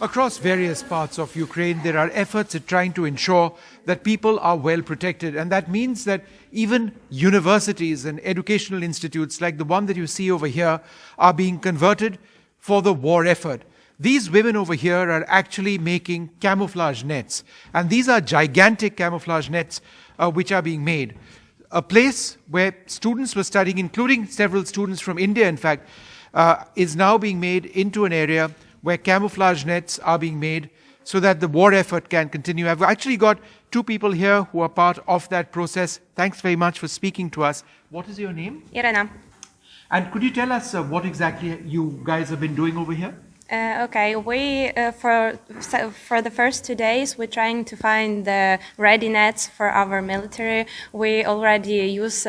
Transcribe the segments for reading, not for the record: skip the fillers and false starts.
Across various parts of Ukraine, there are efforts at trying to ensure that people are well protected. And that means that even universities and educational institutes like the one that you see over here are being converted for the war effort. These women over here are actually making camouflage nets. And these are gigantic camouflage nets which are being made. A place where students were studying, including several students from India, in fact, is now being made into an area where camouflage nets are being made so that the war effort can continue. I've actually got two people here who are part of that process. Thanks very much for speaking to us. What is your name? Irena. And could you tell us what exactly you guys have been doing over here? Okay, we for the first 2 days we're trying to find the ready nets for our military. We already use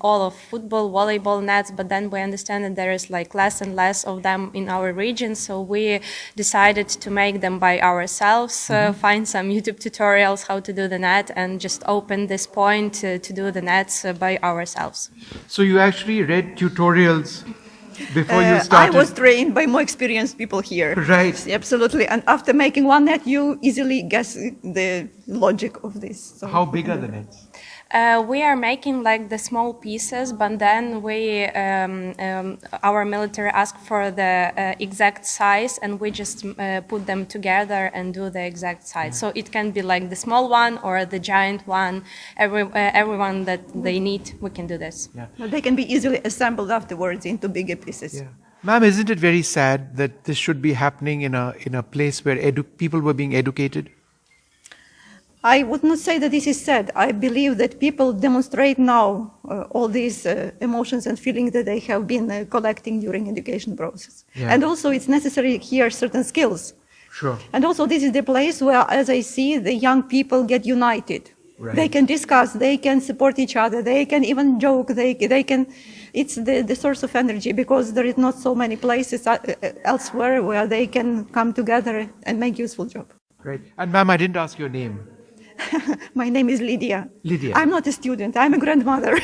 all of football, volleyball nets, but then we understand that there is like less and less of them in our region, so we decided to make them by ourselves, find some YouTube tutorials how to do the net and just open this point to do the nets by ourselves. So you actually read tutorials before you started? I was trained by more experienced people here. Right. Absolutely. And after making one net, you easily guess the logic of this. So, how big are the nets? We are making like the small pieces, but then we, our military asked for the exact size, and we just put them together and do the exact size. So it can be like the small one or the giant one. Everyone that they need, we can do this. Yeah. They can be easily assembled afterwards into bigger pieces. Yeah. Ma'am, isn't it very sad that this should be happening in a place where people were being educated? I would not say that this is sad. I believe that people demonstrate now all these emotions and feelings that they have been collecting during education process. Yeah. And also it's necessary here certain skills. Sure. And also this is the place where, as I see, the young people get united. Right. They can discuss, they can support each other, they can even joke, they can, it's the source of energy, because there is not so many places elsewhere where they can come together and make useful job. Right. And ma'am, I didn't ask your name. My name is Lydia. Lydia. I'm not a student, I'm a grandmother.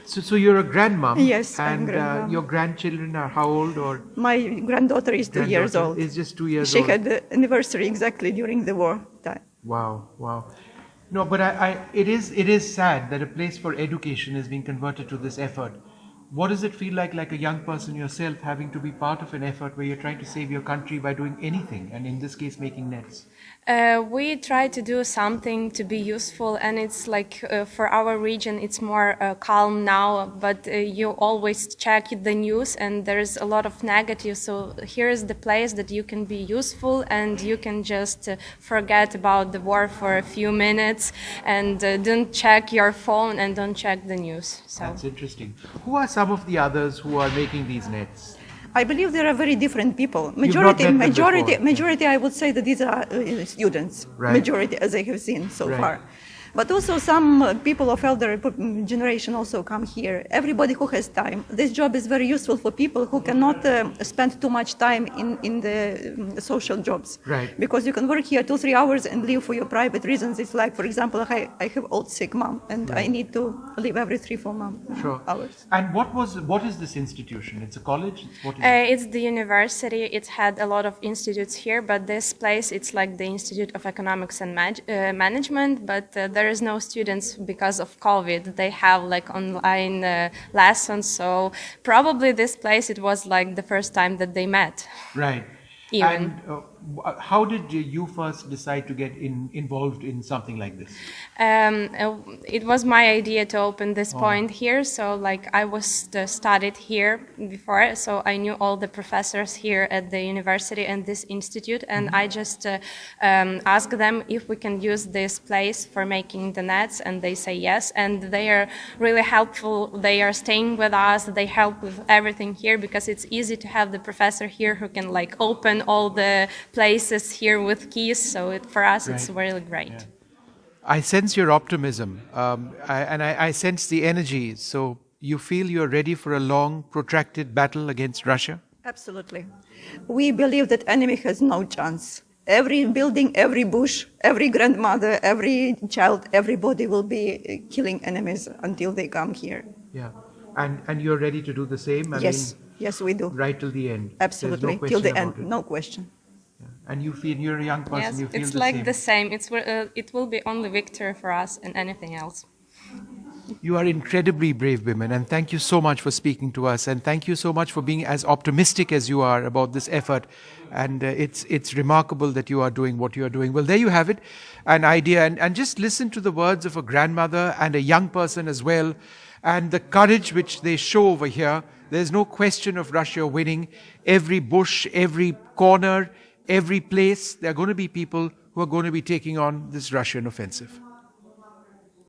So you're a grandmom? Yes, I'm and grandmom. Your grandchildren are how old? Or My granddaughter is 2 years old. Is just 2 years She old. had the anniversary exactly during the war time. Wow, wow. No, but it is sad that a place for education is being converted to this effort. What does it feel like a young person yourself, having to be part of an effort where you're trying to save your country by doing anything, and in this case, making nets? We try to do something to be useful, and it's like for our region it's more calm now, but you always check the news and there's a lot of negative, so here is the place that you can be useful and you can just forget about the war for a few minutes and don't check your phone and don't check the news. So that's interesting. Who are some of the others who are making these nets? I believe there are very different people. Not met them Majority, I would say that these are students. Right. Majority, as I have seen so Right. far. But also some people of elder generation also come here. Everybody who has time. This job is very useful for people who cannot spend too much time in the social jobs. Right. Because you can work here 2-3 hours and leave for your private reasons. It's like, for example, I have old sick mom and I need to leave every 3-4 Sure. hours. And what is this institution? It's a college? What is it? it's the university. It had a lot of institutes here, but this place it's like the Institute of Economics and Management, but there is no students because of COVID. They have like online lessons, so probably this place it was like the first time that they met. Right. Even. And how did you first decide to get involved in something like this? It was my idea to open this point here, so like I was studied here before, so I knew all the professors here at the university and this institute, and I just asked them if we can use this place for making the nets, and they say yes, and they are really helpful. They are staying with us, they help with everything here, because it's easy to have the professor here who can like open all the places here with keys, so for us it's really great. Yeah. I sense your optimism, and I sense the energy. So you feel you're ready for a long, protracted battle against Russia? Absolutely. We believe that enemy has no chance. Every building, every bush, every grandmother, every child, everybody will be killing enemies until they come here. Yeah. And you're ready to do the same? Yes, we do. Right till the end? Absolutely, There's no till the question end, about it. no question. And you feel, you're a young person, Yes, you feel it's the like same. the same. It will be only victory for us and anything else. You are incredibly brave women, and thank you so much for speaking to us, and thank you so much for being as optimistic as you are about this effort. And it's remarkable that you are doing what you are doing. Well, there you have it, an idea, and just listen to the words of a grandmother and a young person as well, and the courage which they show over here. There's no question of Russia winning. Every bush, every corner, every place, there are going to be people who are going to be taking on this Russian offensive.